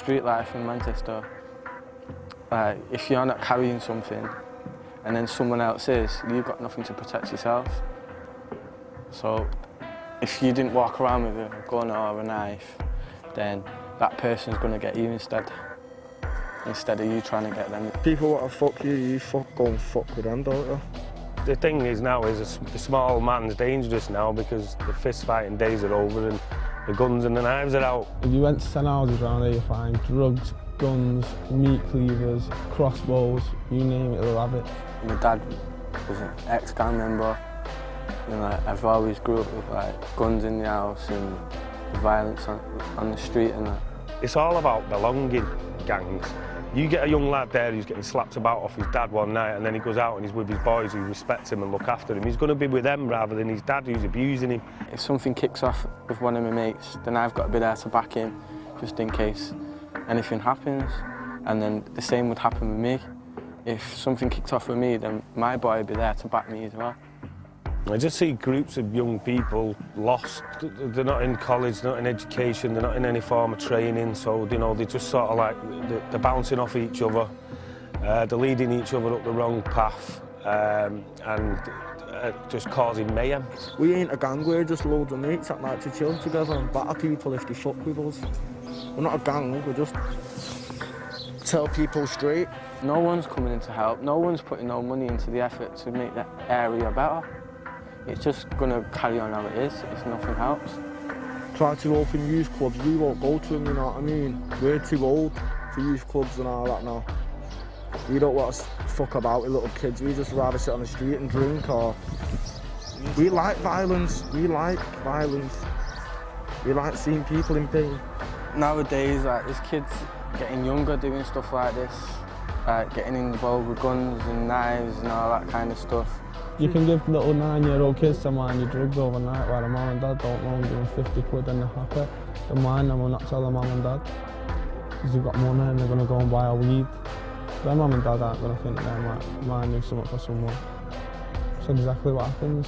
street life in Manchester, if you're not carrying something and then someone else is, you've got nothing to protect yourself. So if you didn't walk around with a gun or a knife, then that person's going to get you instead of you trying to get them. People want to fuck you, you go and fuck with them, don't you? The thing is now is the small man's dangerous now because the fist fighting days are over and the guns and the knives are out. If you went to 10 houses around there, you'll find drugs, guns, meat cleavers, crossbows, you name it, they'll have it. My dad was an ex-gang member. You know, I've always grew up with like guns in the house and the violence on the street and that. It's all about belonging, gangs. You get a young lad there who's getting slapped about off his dad one night and then he goes out and he's with his boys who respect him and look after him. He's going to be with them rather than his dad who's abusing him. If something kicks off with one of my mates, then I've got to be there to back him just in case anything happens. And then the same would happen with me. If something kicked off with me, then my boy would be there to back me as well. I just see groups of young people lost. They're not in college, they're not in education, they're not in any form of training, so you know, they're just sort of like, they're bouncing off each other, they're leading each other up the wrong path, and just causing mayhem. We ain't a gang, we're just loads of mates that like to chill together and batter people if they fuck with us. We're not a gang, we just tell people straight. No one's coming in to help, no one's putting no money into the effort to make that area better. It's just going to carry on how it is if nothing helps. Try to open youth clubs, we won't go to them, you know what I mean? We're too old for youth clubs and all that now. We don't want to fuck about with little kids, we just rather sit on the street and drink or... We like violence, we like seeing people in pain. Nowadays, like, there's kids getting younger doing stuff like this, getting involved with guns and knives and all that kind of stuff. You can give little 9-year-old kids some money drugs overnight while the mum and dad don't know and give them 50 quid in the pocket. They're mine and we'll not tell the mum and dad. Because they've got money and they're going to go and buy a weed. Their mum and dad aren't going to think they might do something for someone. That's exactly what happens.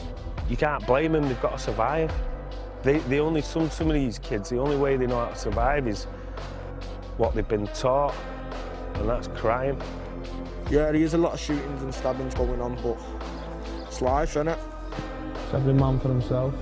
You can't blame them, they've got to survive. Some of these kids, the only way they know how to survive is what they've been taught, and that's crime. Yeah, there is a lot of shootings and stabbings going on, but it's life, innit? It's every man for himself.